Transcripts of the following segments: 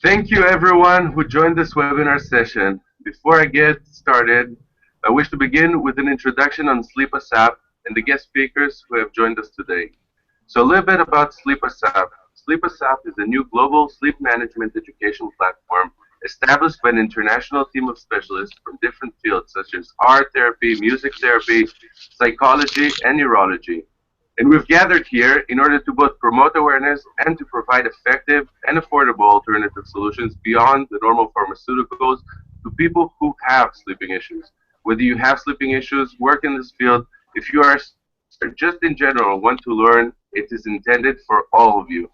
Thank you everyone who joined this webinar session. Before I get started, I wish to begin with an introduction on SleepASAP and the guest speakers who have joined us today. So a little bit about SleepASAP. SleepASAP is a new global sleep management education platform established by an international team of specialists from different fields such as art therapy, music therapy, psychology, and neurology. And we've gathered here in order to both promote awareness and to provide effective and affordable alternative solutions beyond the normal pharmaceuticals to people who have sleeping issues. Whether you have sleeping issues, work in this field, if you are just in general want to learn, it is intended for all of you.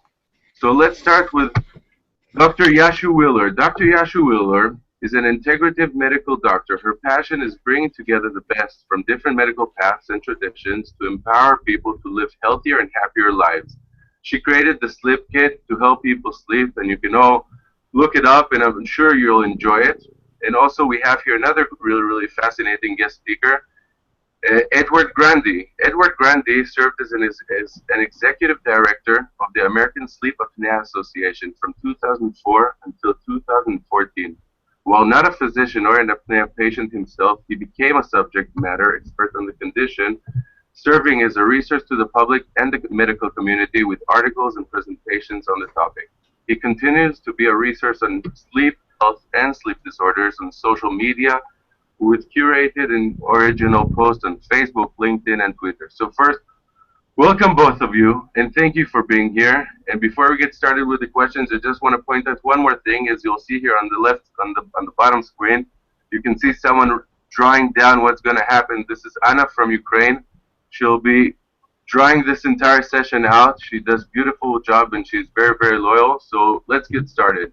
So let's start with Dr. Yashu Wheeler. Dr. Yashu Wheeler is an integrative medical doctor. Her passion is bringing together the best from different medical paths and traditions to empower people to live healthier and happier lives. She created the Sleep Kit to help people sleep, and you can all look it up, and I'm sure you'll enjoy it. And also, we have here another really fascinating guest speaker, Edward Grandi. Edward Grandi served as an executive director of the American Sleep Apnea Association from 2004 until 2014. While not a physician or an apnea patient himself, he became a subject matter expert on the condition, serving as a resource to the public and the medical community with articles and presentations on the topic. He continues to be a resource on sleep health and sleep disorders on social media, with curated and original posts on Facebook, LinkedIn, and Twitter. So first, welcome both of you, and thank you for being here. And before we get started with the questions, I just want to point out one more thing. As you'll see here on the left, on the bottom screen, you can see someone drawing down what's going to happen. This is Anna from Ukraine. She'll be drawing this entire session out. She does a beautiful job, and she's very loyal. So let's get started.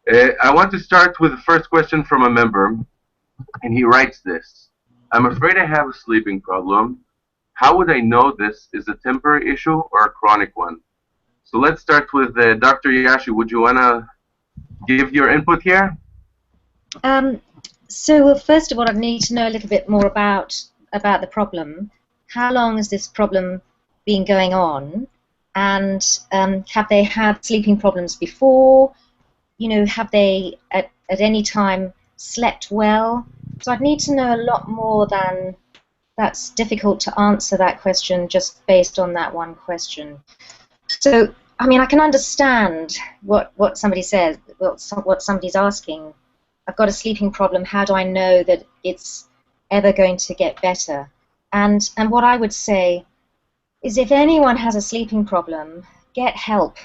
I want to start with the first question from a member. And he writes this: I'm afraid I have a sleeping problem. How would I know this is a temporary issue or a chronic one? So let's start with Dr. Yashu. Would you want to give your input here? Um, so first of all, I need to know a little bit more about the problem. How long has this problem been going on? And have they had sleeping problems before? You know, have they at any time slept well? So I'd need to know a lot more than that's difficult to answer that question just based on that one question. So, I mean, I can understand what somebody says, what somebody's asking. I've got a sleeping problem. How do I know that it's ever going to get better? And what I would say is, if anyone has a sleeping problem, get help.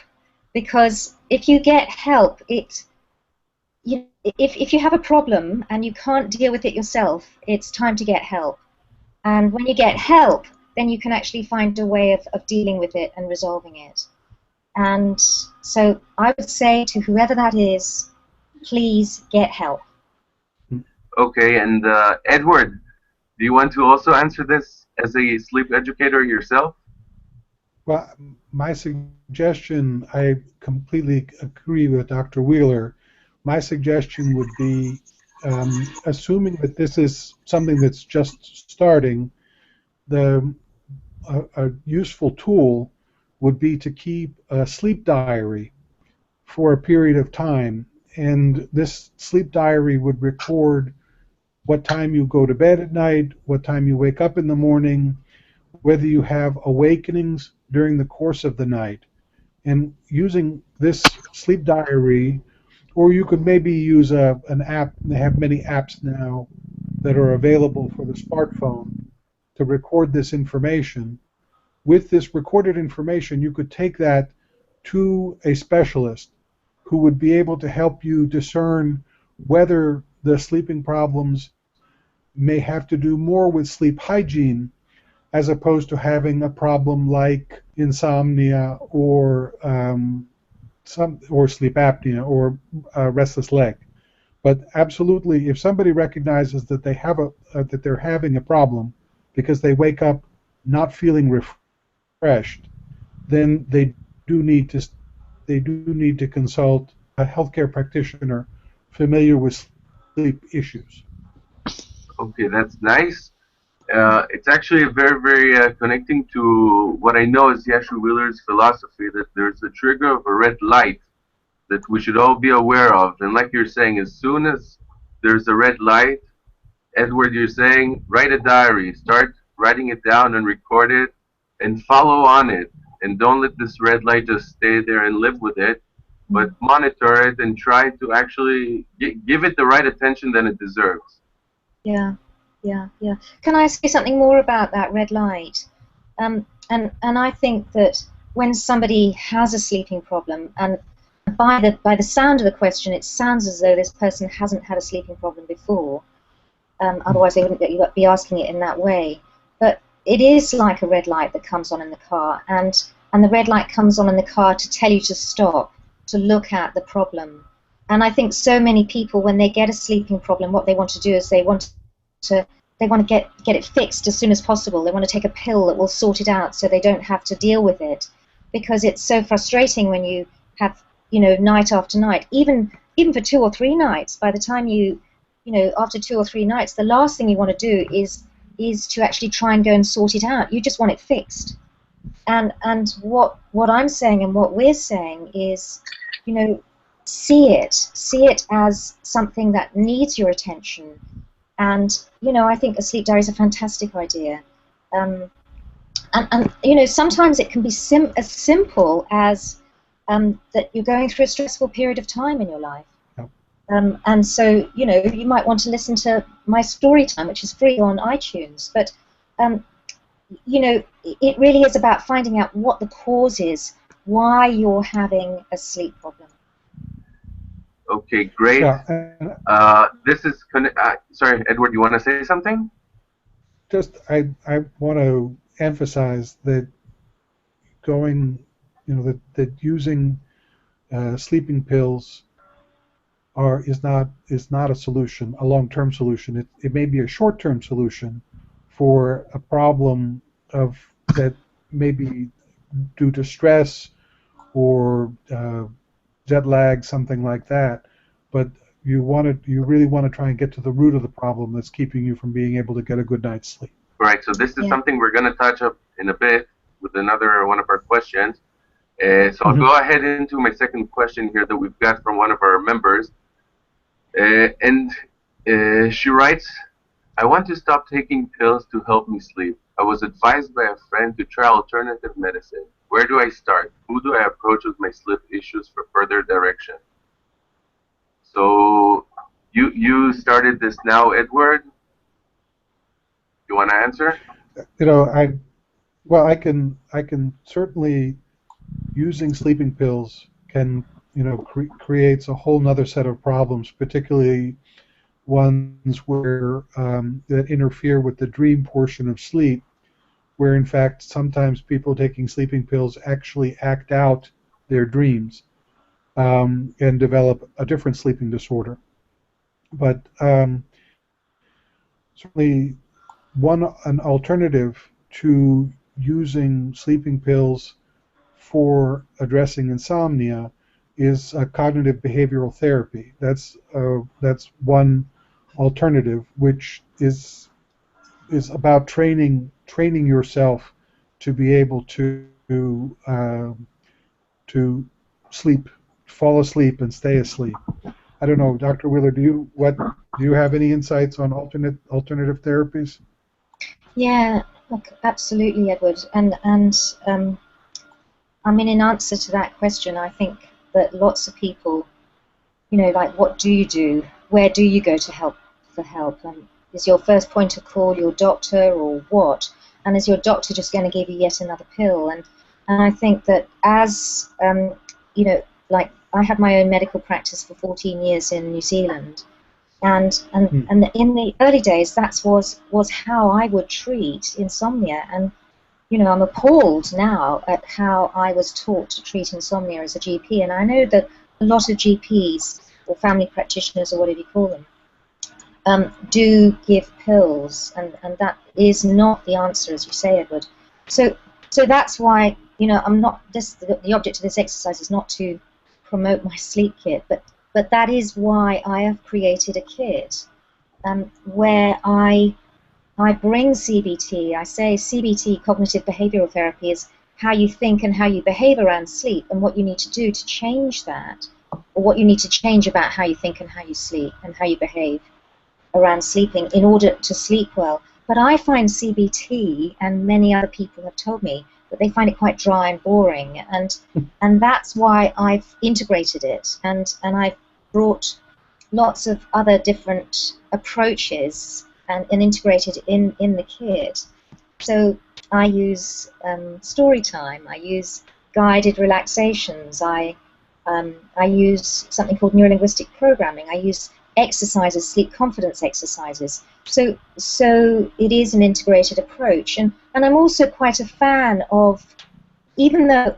Because if you get help, if you have a problem and you can't deal with it yourself, it's time to get help. And when you get help, then you can actually find a way of dealing with it and resolving it. And so I would say to whoever that is, please get help. Okay, and Edward, do you want to also answer this as a sleep educator yourself? Well, my suggestion, I completely agree with Dr. Wheeler. My suggestion would be, assuming that this is something that's just starting, a useful tool would be to keep a sleep diary for a period of time. And this sleep diary would record what time you go to bed at night, what time you wake up in the morning, whether you have awakenings during the course of the night. And using this sleep diary, or you could maybe use an app. They have many apps now that are available for the smartphone to record this information. With this recorded information, you could take that to a specialist who would be able to help you discern whether the sleeping problems may have to do more with sleep hygiene as opposed to having a problem like insomnia or sleep apnea or restless leg. But absolutely, if somebody recognizes that they have that they're having a problem because they wake up not feeling refreshed, then they do need to consult a healthcare practitioner familiar with sleep issues. Okay, that's nice. It's actually very connecting to what I know is Yashu Wheeler's philosophy, that there's a trigger of a red light that we should all be aware of. And like you're saying, as soon as there's a red light, Edward, you're saying, write a diary, start writing it down and record it and follow on it. And don't let this red light just stay there and live with it, but monitor it and try to actually give it the right attention that it deserves. Yeah, yeah. Can I say something more about that red light? And I think that when somebody has a sleeping problem, and by the sound of the question, it sounds as though this person hasn't had a sleeping problem before. Otherwise, they wouldn't be asking it in that way. But it is like a red light that comes on in the car, and the red light comes on in the car to tell you to stop, to look at the problem. And I think so many people, when they get a sleeping problem, what they want to do is they want to get it fixed as soon as possible. They want to take a pill that will sort it out so they don't have to deal with it, because it's so frustrating when you have, night after night, even for 2 or 3 nights. By the time after 2 or 3 nights, the last thing you want to do is to actually try and go and sort it out. You just want it fixed. And what I'm saying and what we're saying is, see it as something that needs your attention. And I think a sleep diary is a fantastic idea. And sometimes it can be as simple as that you're going through a stressful period of time in your life. And so, you might want to listen to my story time, which is free on iTunes. But, it really is about finding out what the cause is, why you're having a sleep problem. Okay, great. Yeah. This is sorry, Edward, you want to say something? Just I want to emphasize that that using sleeping pills is not a solution, a long-term solution. It may be a short-term solution for a problem that may be due to stress or jet lag, something like that. But you really want to try and get to the root of the problem that's keeping you from being able to get a good night's sleep. Right. So this is something we're going to touch up in a bit with another one of our questions. So I'll go ahead into my second question here that we've got from one of our members. And she writes, I want to stop taking pills to help me sleep. I was advised by a friend to try alternative medicine. Where do I start? Who do I approach with my sleep issues for further direction? So you started this now, Edward. You want to answer? I can certainly, using sleeping pills can creates a whole nother set of problems, particularly ones where that interfere with the dream portion of sleep, where in fact sometimes people taking sleeping pills actually act out their dreams and develop a different sleeping disorder. But certainly an alternative to using sleeping pills for addressing insomnia is cognitive behavioral therapy. That's one alternative, which is about training yourself to be able to fall asleep and stay asleep. I don't know, Dr. Wheeler, do you have any insights on alternative therapies? Yeah, look, absolutely, Edward. And I mean, in answer to that question, I think that lots of people, like, what do you do? Where do you go for help? And is your first point of call your doctor or what? And is your doctor just going to give you yet another pill? And I think that as, like, I had my own medical practice for 14 years in New Zealand. And in the early days, that was how I would treat insomnia. And I'm appalled now at how I was taught to treat insomnia as a GP. And I know that a lot of GPs or family practitioners or whatever you call them do give pills, and that is not the answer, as you say, Edward. So that's why I'm not. The object of this exercise is not to promote my sleep kit, but that is why I have created a kit where I bring CBT. I say CBT, cognitive behavioral therapy, is how you think and how you behave around sleep and what you need to do to change that. or what you need to change about how you think and how you sleep and how you behave around sleeping in order to sleep well. But I find CBT, and many other people have told me, that they find it quite dry and boring, and that's why I've integrated it, and I've brought lots of other different approaches and integrated in the kit. So I use story time, I use guided relaxations, I use something called neurolinguistic programming, I use exercises, sleep confidence exercises. So it is an integrated approach, and I'm also quite a fan of, even though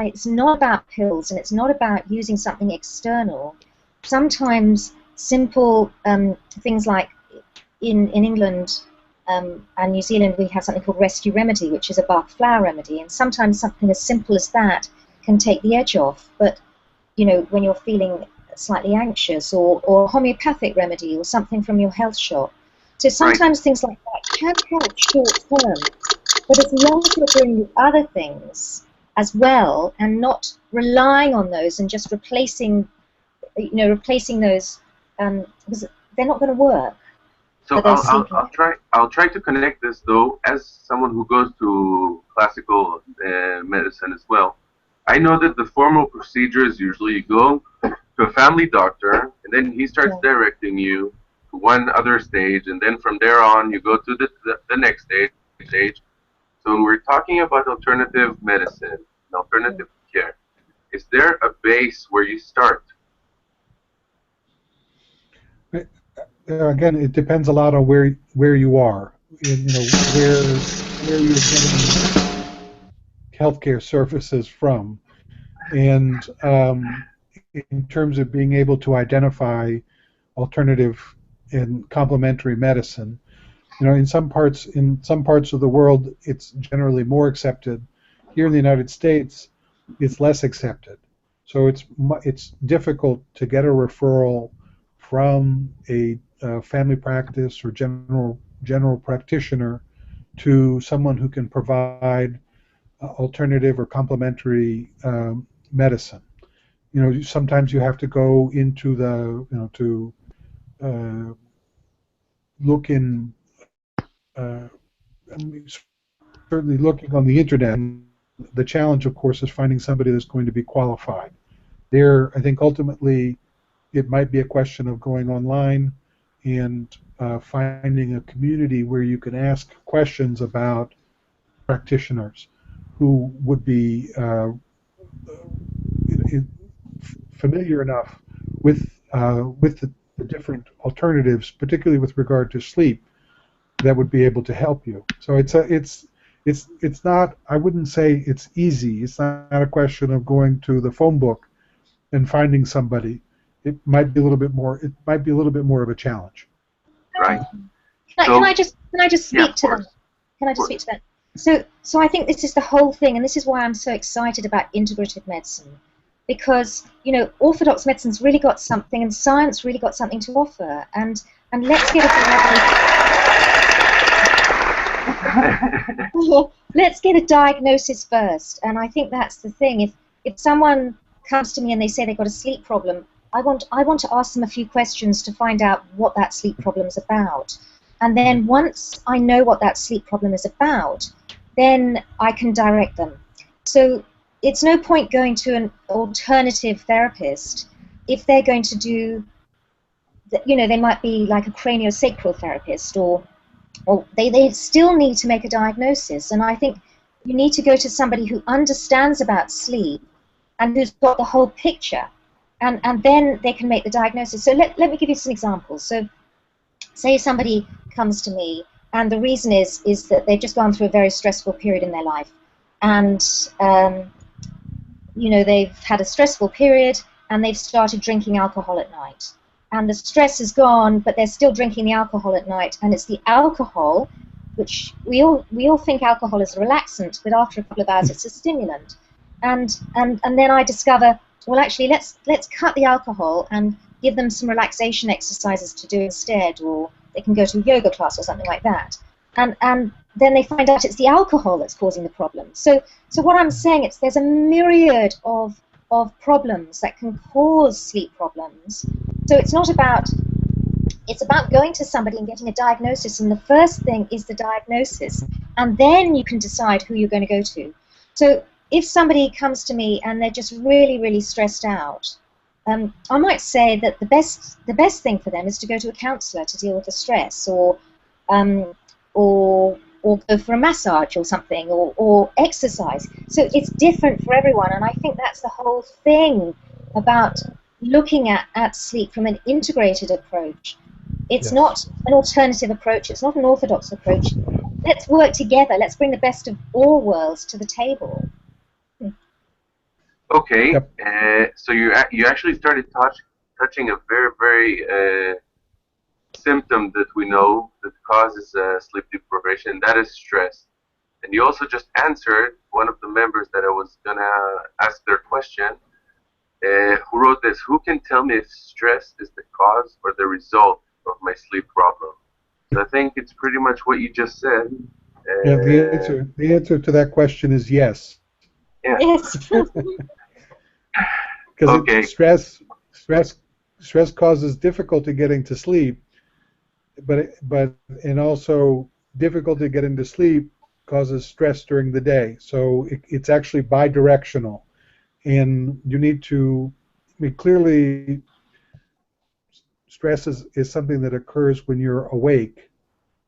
it's not about pills and it's not about using something external, sometimes simple things like in England and New Zealand we have something called rescue remedy, which is a Bach flower remedy, and sometimes something as simple as that can take the edge off. But you know, when you're feeling slightly anxious, or a homeopathic remedy or something from your health shop. So sometimes things like that can help short term, but as long as you're doing the other things as well and not relying on those and just replacing those, because they're not going to work. So I'll try to connect this though, as someone who goes to classical medicine as well. I know that the formal procedure is usually you go to a family doctor, and then he starts directing you to one other stage, and then from there on you go to the next stage. So when we're talking about alternative medicine and alternative care, is there a base where you start? Again, it depends a lot on where you are, you know, where you're getting healthcare services from, and in terms of being able to identify alternative and complementary medicine. You know, in some parts of the world, it's generally more accepted. Here in the United States, it's less accepted. So it's difficult to get a referral from a family practice or general practitioner to someone who can provide alternative or complementary medicine. You know, sometimes you have to go into to look in. I mean, certainly looking on the internet. The challenge, of course, is finding somebody that's going to be qualified. There, I think ultimately it might be a question of going online and finding a community where you can ask questions about practitioners who would be familiar enough with the different alternatives, particularly with regard to sleep, that would be able to help you. So it's not, I wouldn't say it's easy. It's not a question of going to the phone book and finding somebody. It might be a little bit more. It might be a little bit more of a challenge. Right. Can I just speak to that? Can I just speak to that? So I think this is the whole thing, and this is why I'm so excited about integrative medicine, because you know, orthodox medicine's really got something, and science really got something to offer, and let's get a diagnosis first. And I think that's the thing. If someone comes to me and they say they've got a sleep problem, I want to ask them a few questions to find out what that sleep problem is about. And then once I know what that sleep problem is about, then I can direct them. So it's no point going to an alternative therapist if they're going to do, you know, they might be like a craniosacral therapist, or they still need to make a diagnosis. And I think you need to go to somebody who understands about sleep and who's got the whole picture, and then they can make the diagnosis. So let me give you some examples. So say somebody comes to me, and the reason is that they've just gone through a very stressful period in their life, and you know, they've had a stressful period and they've started drinking alcohol at night. And the stress is gone, but they're still drinking the alcohol at night, and it's the alcohol, which we all think alcohol is a relaxant, but after a couple of hours it's a stimulant. And then I discover, well, actually, let's cut the alcohol and give them some relaxation exercises to do instead, or they can go to a yoga class or something like that. And then they find out it's the alcohol that's causing the problem. So what I'm saying is there's a myriad of of problems that can cause sleep problems. So it's not about, it's about going to somebody and getting a diagnosis, and the first thing is the diagnosis, and then you can decide who you're going to go to. So if somebody comes to me and they're just really, really stressed out, I might say that the best thing for them is to go to a counsellor to deal with the stress, um, or go for a massage or something, or exercise. So it's different for everyone, and I think that's the whole thing about looking at sleep from an integrated approach. It's Yes. not an alternative approach, it's not an orthodox approach. Let's work together, let's bring the best of all worlds to the table. Okay, Yep. so you actually started touching a very symptom that we know that causes sleep deprivation. That is stress. And you also just answered one of the members that I was gonna ask their question, who wrote this. Who can tell me if stress is the cause or the result of my sleep problem? So I think it's pretty much what you just said. Yeah, Uh, the answer to that question is yes. yeah. Yes. Because Okay. stress causes difficulty getting to sleep, and also difficulty getting to sleep causes stress during the day. So it's actually bidirectional, and you need to. I mean, clearly, stress is something that occurs when you're awake.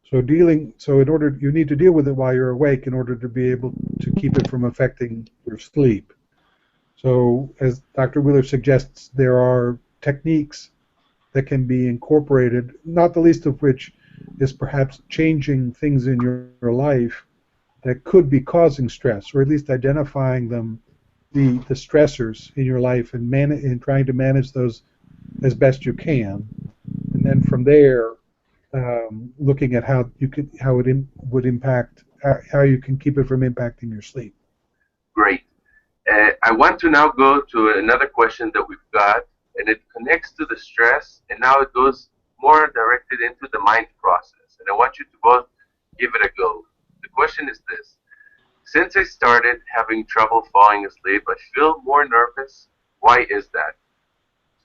So in order, you need to deal with it while you're awake in order to be able to keep it from affecting your sleep. So, as Dr. Wheeler suggests, there are techniques that can be incorporated, not the least of which is perhaps changing things in your life that could be causing stress, or at least identifying them, the stressors in your life, and trying to manage those as best you can. And then from there, looking at how it would impact, how you can keep it from impacting your sleep. Great. I want to now go to another question that we've got, and it connects to the stress, and now it goes more directed into the mind process. And I want you to both give it a go. The question is this. Since I started having trouble falling asleep, I feel more nervous. Why is that?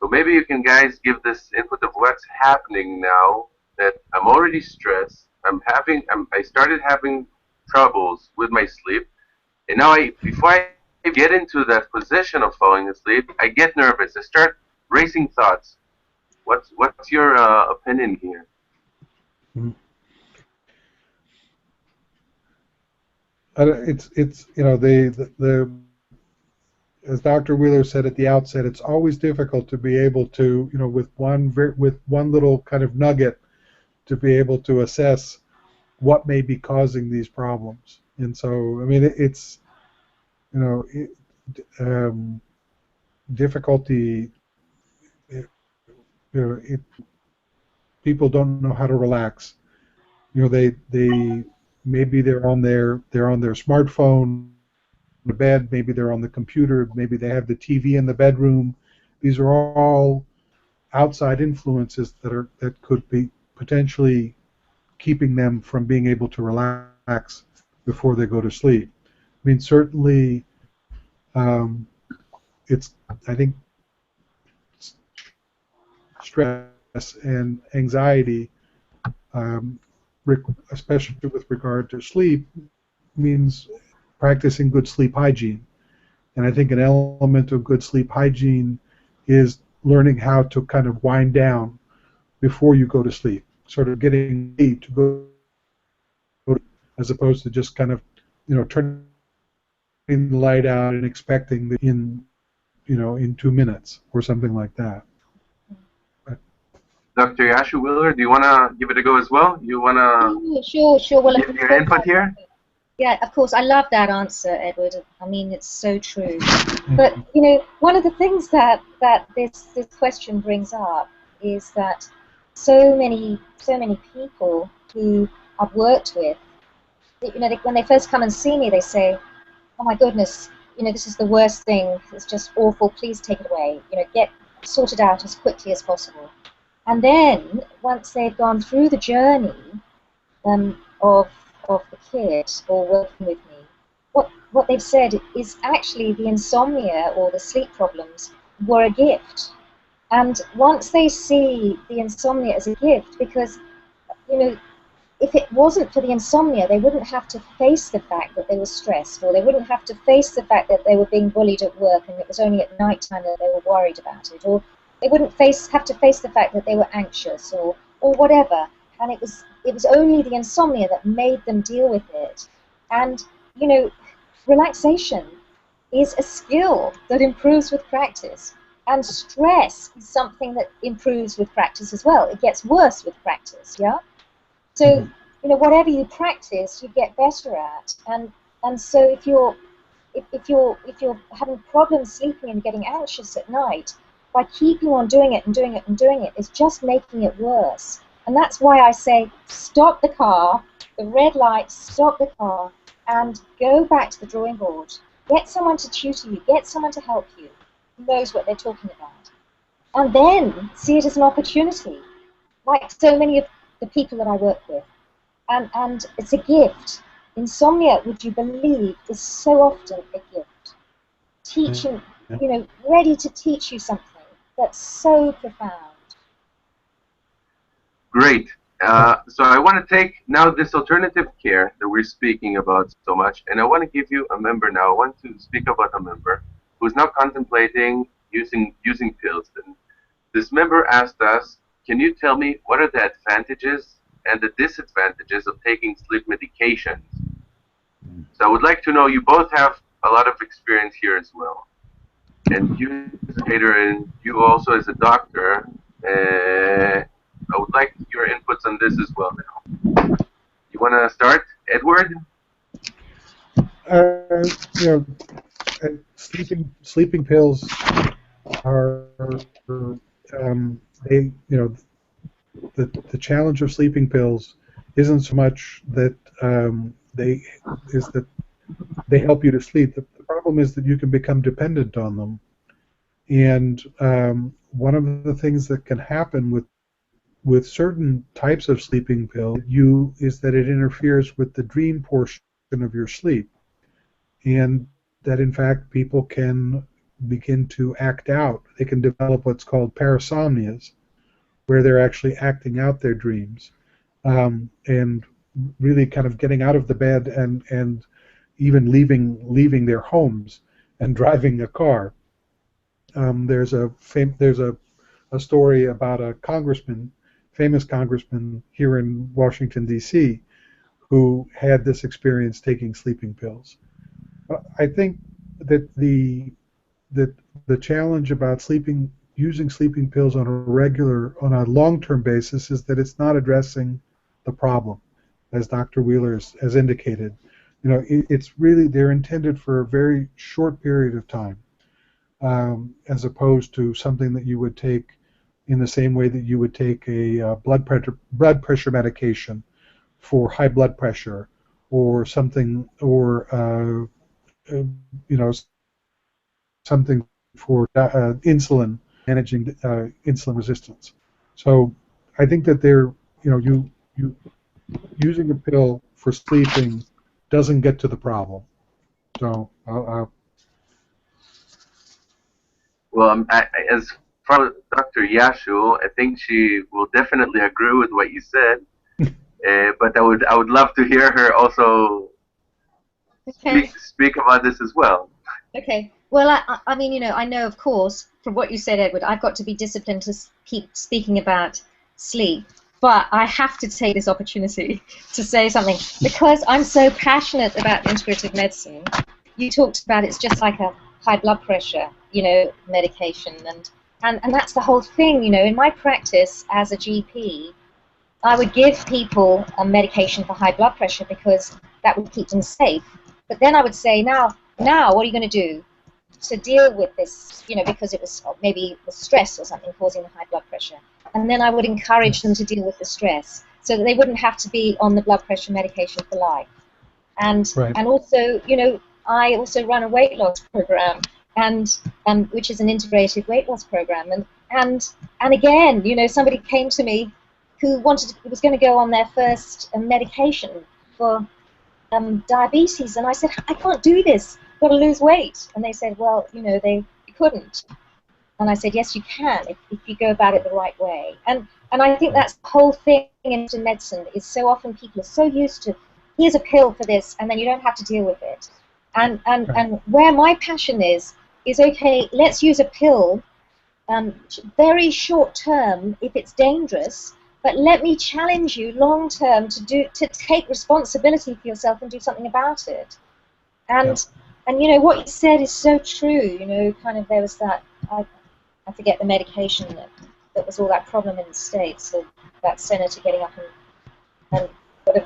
So maybe you can guys give this input of what's happening now that I'm already stressed. I started having troubles with my sleep, and now before I get into that position of falling asleep, I get nervous. I start racing thoughts. What's your opinion here? Mhm. It's as Dr. Wheeler said at the outset, it's always difficult to be able to, with one little kind of nugget, to be able to assess what may be causing these problems. And so, I mean, it's you know it, difficulty. People don't know how to relax. They maybe they're on their smartphone, the bed, maybe they're on the computer, maybe they have the TV in the bedroom. These are all outside influences that could be potentially keeping them from being able to relax before they go to sleep. I mean, certainly, um, it's I think stress and anxiety, um, especially with regard to sleep, means practicing good sleep hygiene. And I think an element of good sleep hygiene is learning how to kind of wind down before you go to sleep, sort of getting ready to go, as opposed to just kind of, turning the light out and expecting that in 2 minutes or something like that. But, Dr. Yashu Wheeler, do you want to give it a go as well? You want to Sure. Well, give your input here? yeah, of course. I love that answer, Edward. I mean, it's so true. But one of the things that this question brings up is that so many people who I've worked with, when they first come and see me, they say, "Oh my goodness, this is the worst thing. It's just awful. Please take it away. Get sorted out as quickly as possible." And then once they've gone through the journey of the kid or working with me, what they've said is actually the insomnia or the sleep problems were a gift. And once they see the insomnia as a gift, because, you know, if it wasn't for the insomnia, they wouldn't have to face the fact that they were stressed, or they wouldn't have to face the fact that they were being bullied at work and it was only at night time that they were worried about it, or they wouldn't have to face the fact that they were anxious or whatever. And it was only the insomnia that made them deal with it. And, you know, relaxation is a skill that improves with practice. And stress is something that improves with practice as well. It gets worse with practice, yeah? So, you know, whatever you practice, you get better at. And so if you're having problems sleeping and getting anxious at night, by keeping on doing it and doing it and doing it is just making it worse. And that's why I say stop the car, the red light, stop the car, and go back to the drawing board. Get someone to tutor you, get someone to help you who knows what they're talking about. And then see it as an opportunity, like so many of the people that I work with. And it's a gift. Insomnia, would you believe, is so often a gift. Teaching, you know, ready to teach you something that's so profound. Great. So I want to take now this alternative care that we're speaking about so much, and I want to give you a member now. I want to speak about a member who's now contemplating using pills. And this member asked us, can you tell me what are the advantages and the disadvantages of taking sleep medications? So I would like to know, you both have a lot of experience here as well. And you, Peter, and you also as a doctor, I would like your inputs on this as well now. You want to start, Edward? You know, sleeping pills are they, you know, the challenge of sleeping pills isn't so much that they help you to sleep. The problem is that you can become dependent on them. And one of the things that can happen with certain types of sleeping pills is that it interferes with the dream portion of your sleep, and that in fact people can begin to act out. They can develop what's called parasomnias, where they're actually acting out their dreams, and really kind of getting out of the bed and even leaving their homes and driving a car. There's a story about a famous congressman here in Washington D.C. who had this experience taking sleeping pills. I think that the challenge about using sleeping pills on a long-term basis is that it's not addressing the problem, as Dr. Wheeler has indicated. You know, it's really, they're intended for a very short period of time, as opposed to something that you would take in the same way that you would take a blood pressure medication for high blood pressure, or something, or you know, something for insulin, managing insulin resistance. So I think that you using a pill for sleeping doesn't get to the problem. So Well, as far as Dr. Yashu, I think she will definitely agree with what you said. But I would love to hear her also speak about this as well. Okay. Well, I mean, you know, I know, of course, from what you said, Edward, I've got to be disciplined to keep speaking about sleep. But I have to take this opportunity to say something, because I'm so passionate about integrative medicine. You talked about it's just like a high blood pressure, you know, medication, and that's the whole thing. You know, in my practice as a GP, I would give people a medication for high blood pressure because that would keep them safe. But then I would say, now, what are you going to do to deal with this? You know, because it was maybe the stress or something causing the high blood pressure. And then I would encourage them to deal with the stress so that they wouldn't have to be on the blood pressure medication for life. And also, you know, I also run a weight loss program, and which is an integrated weight loss program. And again, you know, somebody came to me who was going to go on their first medication for diabetes, and I said, I can't do this, I've got to lose weight. And they said, well, they couldn't. And I said, yes, you can, if you go about it the right way. And I think that's the whole thing in medicine, is so often people are so used to, here's a pill for this, and then you don't have to deal with it. And where my passion is okay, let's use a pill, very short term if it's dangerous, but let me challenge you long term to take responsibility for yourself and do something about it. And what you said is so true. Kind of there was that, I forget the medication that was all that problem in the States, of that senator getting up and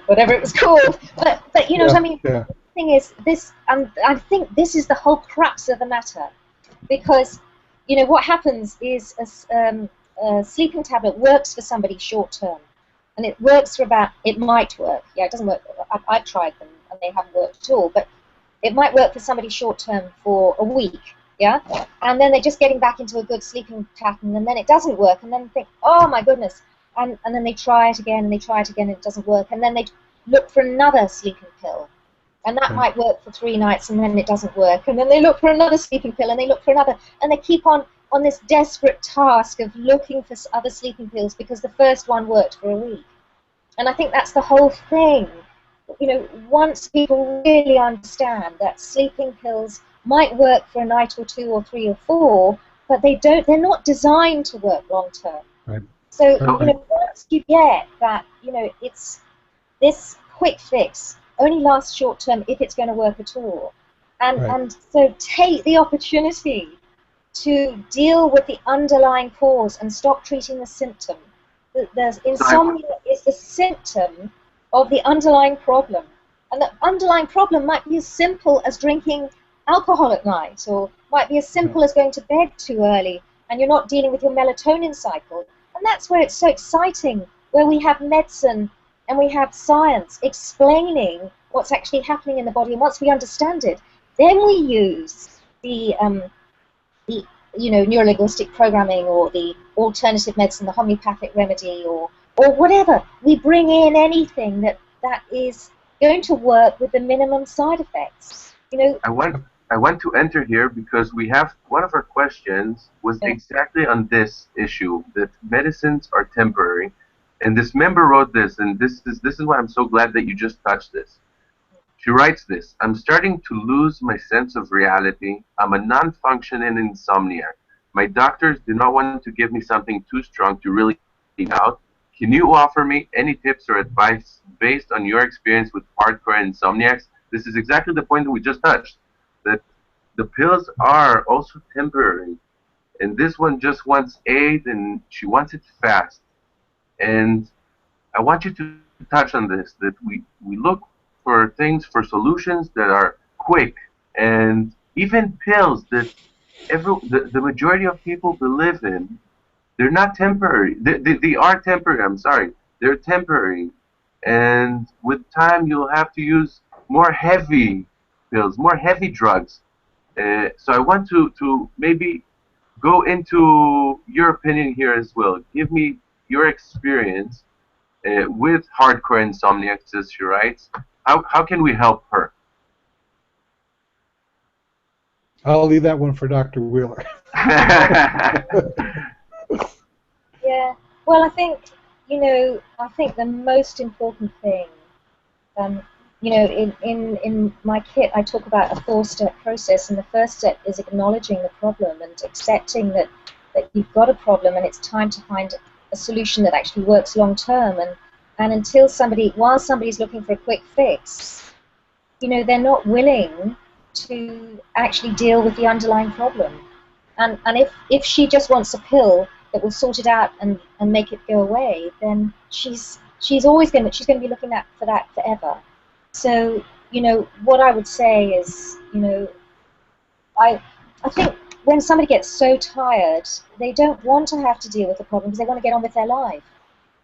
whatever it was called. But you know what I mean? Yeah. The thing is, this, I think this is the whole crux of the matter, because what happens is a sleeping tablet works for somebody short term, and it works for it might work. Yeah, it doesn't work. I've tried them and they haven't worked at all, but it might work for somebody short term for a week. Yeah, and then they're just getting back into a good sleeping pattern, and then it doesn't work, and then they think, oh my goodness, and then they try it again, and they try it again, and it doesn't work, and then they look for another sleeping pill, and that might work for 3 nights, and then it doesn't work, and then they look for another sleeping pill, and they look for another, and they keep on this desperate task of looking for other sleeping pills because the first one worked for a week. And I think that's the whole thing. Once people really understand that sleeping pills might work for a night or 2 or 3 or 4, but they're not designed to work long term. Right. So, once you get that, it's this quick fix only lasts short term if it's going to work at all. And so take the opportunity to deal with the underlying cause and stop treating the symptom. The insomnia is the symptom of the underlying problem. And the underlying problem might be as simple as drinking alcohol at night, or might be as simple as going to bed too early, and you're not dealing with your melatonin cycle. And that's where it's so exciting, where we have medicine and we have science explaining what's actually happening in the body. And once we understand it, then we use the neurolinguistic programming, or the alternative medicine, the homeopathic remedy, or whatever. We bring in anything that is going to work with the minimum side effects. I want to enter here because we have one of our questions was exactly on this issue, that medicines are temporary, and this member wrote this, and this is why I'm so glad that you just touched this. She writes this: I'm starting to lose my sense of reality. I'm a non-functioning insomniac. My doctors do not want to give me something too strong to really get out. Can you offer me any tips or advice based on your experience with hardcore insomniacs? This is exactly the point that we just touched, that the pills are also temporary. And this one just wants aid, and she wants it fast. And I want you to touch on this, that we look for things, for solutions that are quick, and even pills that the majority of people believe in. They're not temporary. They are temporary. I'm sorry. They're temporary. And with time, you'll have to use more heavy pills, more heavy drugs. So I want to maybe go into your opinion here as well. Give me your experience with hardcore insomniacs, as she writes. How can we help her? I'll leave that one for Dr. Wheeler. Yeah. Well, I think the most important thing, in my kit, I talk about a 4-step process, and the first step is acknowledging the problem and accepting that you've got a problem, and it's time to find a solution that actually works long term. And until while somebody's looking for a quick fix, they're not willing to actually deal with the underlying problem. And if she just wants a pill that will sort it out and make it go away, then she's always going to be looking for that forever. So what I would say is, I think when somebody gets so tired, they don't want to have to deal with the problem because they want to get on with their life.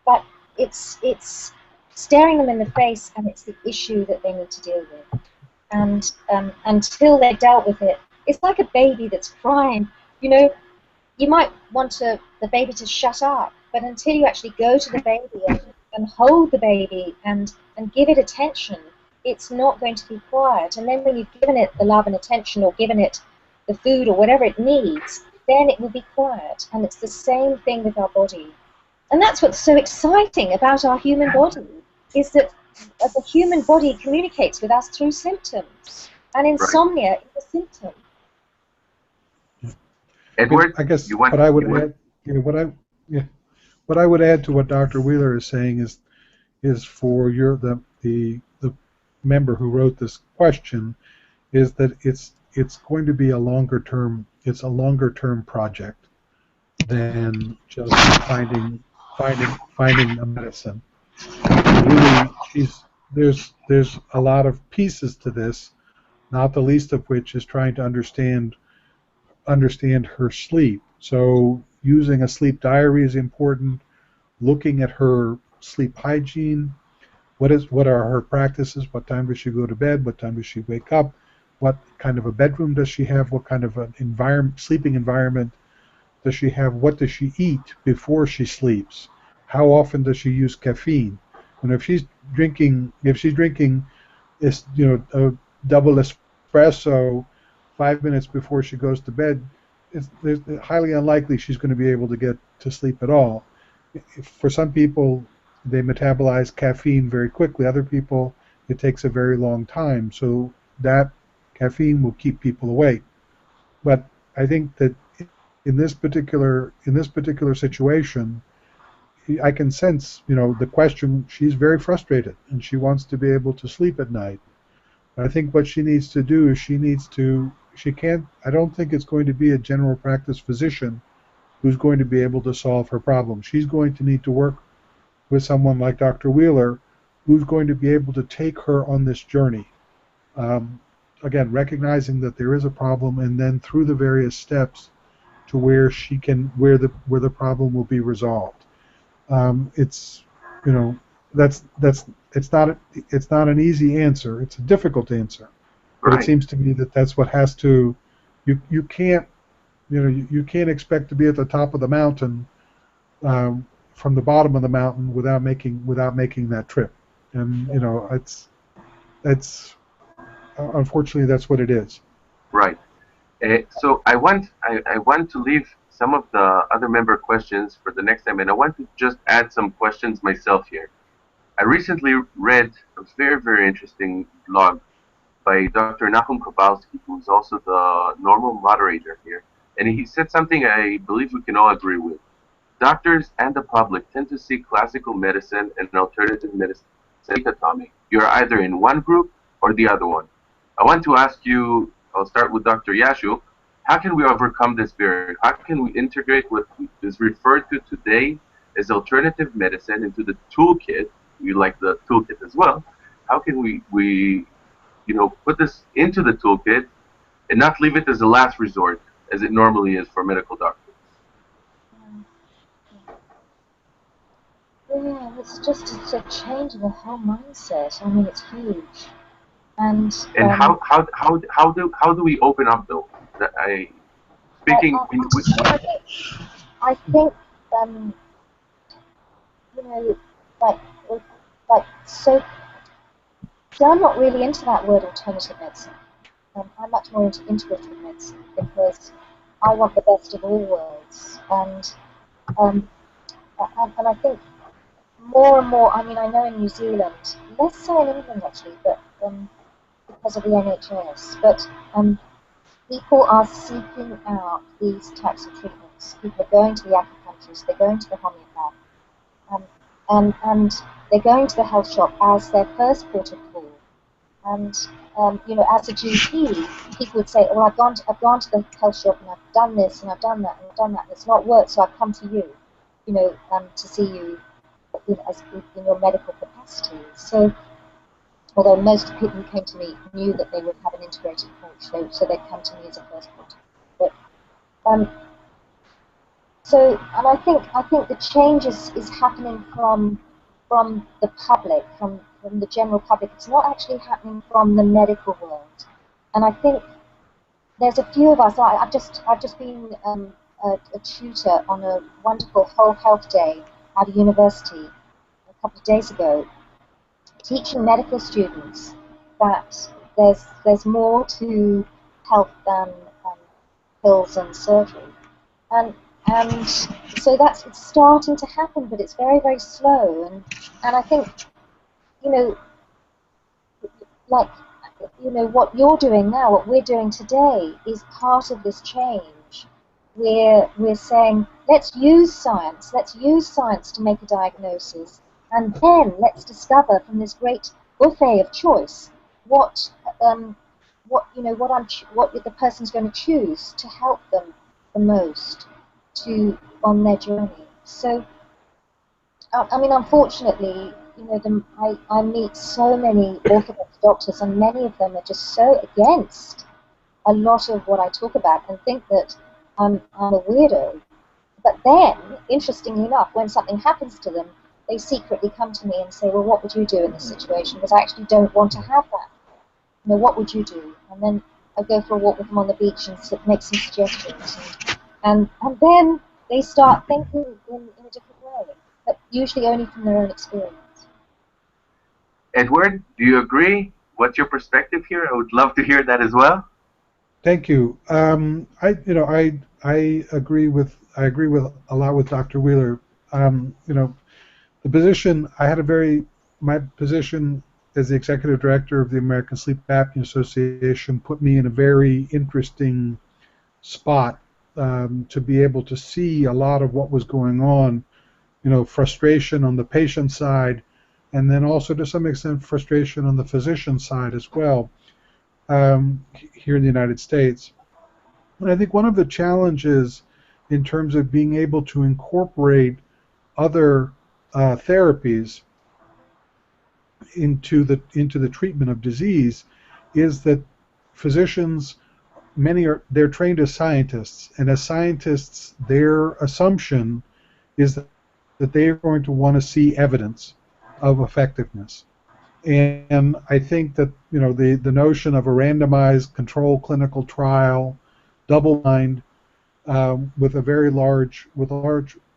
But it's staring them in the face, and it's the issue that they need to deal with. And until they've dealt with it, it's like a baby that's crying. You might want the baby to shut up, but until you actually go to the baby and hold the baby and give it attention, it's not going to be quiet. And then when you've given it the love and attention, or given it the food or whatever it needs, then it will be quiet. And it's the same thing with our body. And that's what's so exciting about our human body, is that the human body communicates with us through symptoms. And insomnia is a symptom. Edward, I guess you want, what I would you want, add, what I would add to what Dr. Wheeler is saying is for the member who wrote this question, is that it's going to be a longer term project than just finding a medicine. Really, there's a lot of pieces to this, not the least of which is trying to understand her sleep. So using a sleep diary is important. Looking at her sleep hygiene. What are her practices? What time does she go to bed? What time does she wake up? What kind of a bedroom does she have? What kind of an sleeping environment does she have? What does she eat before she sleeps? How often does she use caffeine? And if she's drinking this, a double espresso 5 minutes before she goes to bed, it's highly unlikely she's going to be able to get to sleep at all. For some people, they metabolize caffeine very quickly. Other people, it takes a very long time. So that caffeine will keep people awake. But I think that in this particular situation, I can sense, the question. She's very frustrated, and she wants to be able to sleep at night. I think what she needs to do is she can't. I don't think it's going to be a general practice physician who's going to be able to solve her problem. She's going to need to work with someone like Dr. Wheeler, who's going to be able to take her on this journey. Again, recognizing that there is a problem, and then through the various steps to where the problem will be resolved. It's it's not an easy answer. It's a difficult answer, but it seems to me that that's what has to. You can't you can't expect to be at the top of the mountain from the bottom of the mountain without making that trip, and it's unfortunately that's what it is. right. So I want to leave some of the other member questions for the next time, and I want to just add some questions myself here. I recently read a very, very interesting blog by Dr. Nahum Kowalski, who's also the normal moderator here, and he said something I believe we can all agree with. Doctors and the public tend to see classical medicine and alternative medicine as a dichotomy. You're either in one group or the other one. I want to ask you, I'll start with Dr. Yashu, how can we overcome this barrier? How can we integrate what is referred to today as alternative medicine into the toolkit? We like the toolkit as well. How can we put this into the toolkit and not leave it as a last resort, as it normally is for medical doctors? Yeah, it's a change in the whole mindset. I mean, it's huge. And how do we open up though? Speaking I think like so. See, I'm not really into that word alternative medicine. I'm much more into integrative medicine, because I want the best of all worlds, and I think more and more. I mean, I know in New Zealand, less so in England actually, but because of the NHS, but people are seeking out these types of treatments. People are going to the acupuncturist, they're going to the homeopath, and they're going to the health shop as their first port of call. And as a GP, people would say, "Oh, I've gone to the health shop and I've done this and I've done that and I've done that, and it's not worked, so I've come to you, to see you, as in your medical capacity." So, although most people who came to me knew that they would have an integrated approach, so they'd come to me as a first point. But and I think the change is happening from the public, from the general public. It's not actually happening from the medical world. And I think there's a few of us. I've just been a tutor on a wonderful whole health day at a university a couple of days ago, teaching medical students that there's more to health than pills and surgery, and so it's starting to happen, but it's very, very slow, and I think, you know, like, you know, what you're doing now, what we're doing today, is part of this change. We're saying, let's use science to make a diagnosis, and then let's discover from this great buffet of choice what what the person's going to choose to help them the most on their journey. So, I mean, unfortunately, you know, I meet so many orthodox doctors, and many of them are just so against a lot of what I talk about and think that I'm a weirdo. But then, interestingly enough, when something happens to them, they secretly come to me and say, well, what would you do in this situation? Because I actually don't want to have that. You know, what would you do? And then I go for a walk with them on the beach and make some suggestions. And then they start thinking in a different way, but usually only from their own experience. Edward, do you agree? What's your perspective here? I would love to hear that as well. Thank you. I agree with a lot with Dr. Wheeler. The position my position as the executive director of the American Sleep Apnea Association put me in a very interesting spot to be able to see a lot of what was going on. Frustration on the patient side, and then also to some extent frustration on the physician side as well, here in the United States. And I think one of the challenges in terms of being able to incorporate other therapies into the treatment of disease is that physicians, they're trained as scientists, and as scientists, their assumption is that they are going to want to see evidence of effectiveness. And I think that the notion of a randomized controlled clinical trial, double-blind, with a large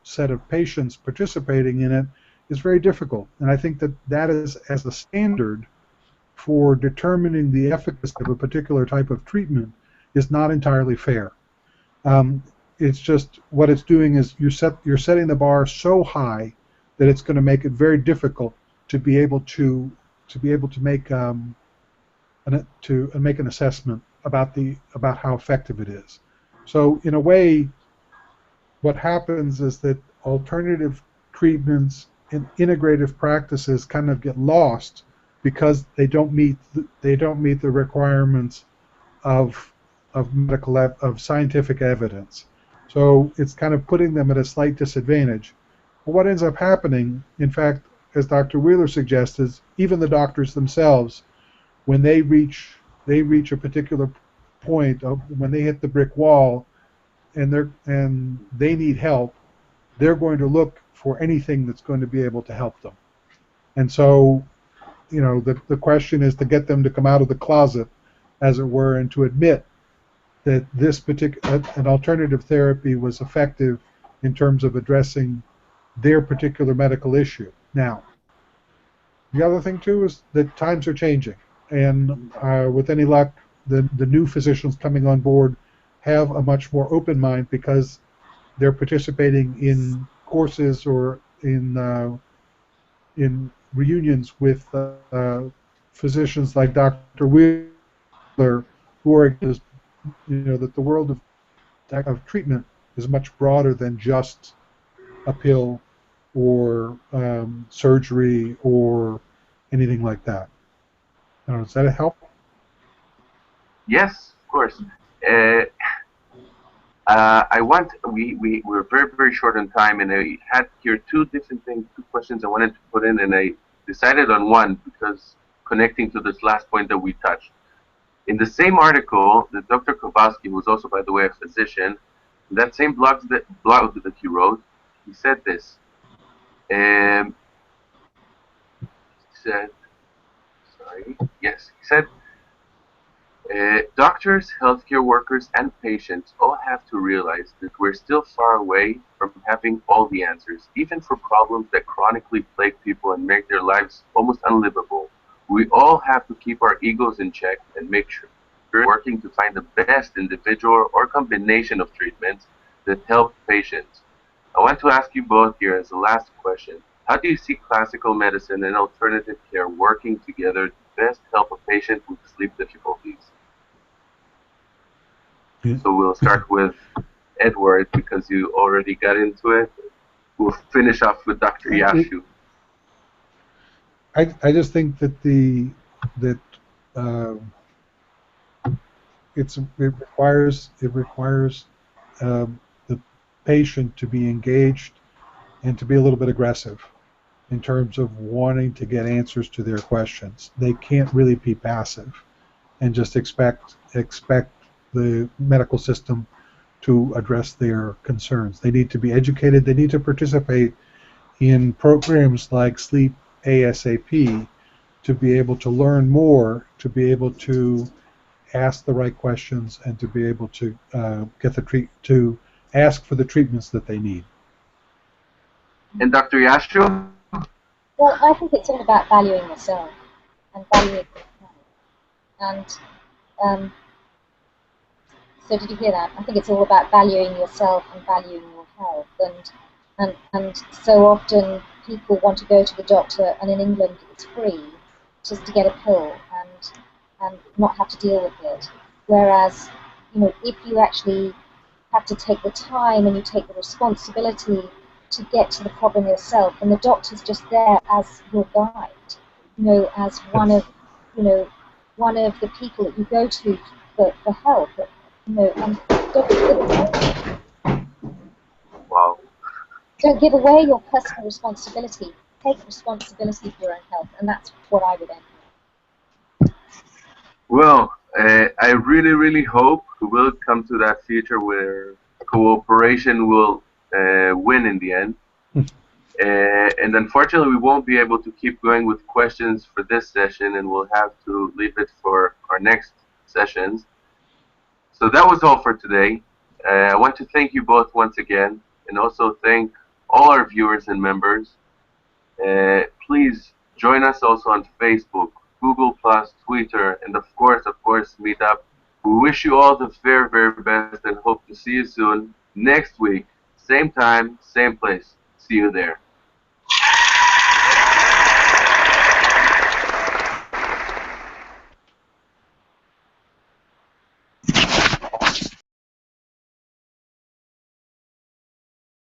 set of patients participating in it, is very difficult. And I think that is, as a standard for determining the efficacy of a particular type of treatment, is not entirely fair. It's just what it's doing is you're setting the bar so high that it's going to make it very difficult to be able to make make an assessment about how effective it is. So in a way, what happens is that alternative treatments and integrative practices kind of get lost because they don't meet the requirements of scientific evidence. So it's kind of putting them at a slight disadvantage. But what ends up happening, in fact, as Dr. Wheeler suggested, even the doctors themselves, when they reach a particular point of when they hit the brick wall and they need help, they're going to look for anything that's going to be able to help them. And so, the question is to get them to come out of the closet, as it were, and to admit that an alternative therapy was effective in terms of addressing their particular medical issue. Now, the other thing too is that times are changing, and with any luck, the new physicians coming on board have a much more open mind because they're participating in courses or in reunions with physicians like Dr. Wheeler, who are that the world of treatment is much broader than just a pill or surgery or anything like that. I don't know, does that help? Yes, of course. We're very, very short on time, and I had here two questions I wanted to put in, and I decided on one because connecting to this last point that we touched. In the same article, that Dr. Kowalski, who was also, by the way, a physician, in that same blog that he wrote, he said this. He said, doctors, healthcare workers, and patients all have to realize that we're still far away from having all the answers, even for problems that chronically plague people and make their lives almost unlivable. We all have to keep our egos in check and make sure we're working to find the best individual or combination of treatments that help patients. I want to ask you both here as the last question. How do you see classical medicine and alternative care working together to best help a patient with sleep difficulties? Yeah. So we'll start with Edward because you already got into it. We'll finish off with Dr. Yashu. I just think that uh, it requires the patient to be engaged and to be a little bit aggressive in terms of wanting to get answers to their questions. They can't really be passive and just expect the medical system to address their concerns. They need to be educated. They need to participate in programs like SleepASAP to be able to learn more, to be able to ask the right questions, and to be able to to ask for the treatments that they need. And Dr. Yashu? Well, I think it's all about valuing yourself and valuing yourself. And so did you hear that? I think it's all about valuing yourself and valuing your health. And so often people want to go to the doctor, and in England it's free, just to get a pill and not have to deal with it. Whereas, if you actually have to take the time and you take the responsibility to get to the problem yourself, and the doctor's just there as your guide, as one of the people that you go to for help. And Wow. don't give away your personal responsibility. Take responsibility for your own health, and that's what I would end with. Well, I really, really hope we will come to that future where cooperation will win in the end. And unfortunately, we won't be able to keep going with questions for this session, and we'll have to leave it for our next sessions. So that was all for today. I want to thank you both once again, and also thank all our viewers and members. Please join us also on Facebook, Google+, Twitter, and of course, Meetup. We wish you all the very, very best and hope to see you soon next week. Same time, same place. See you there.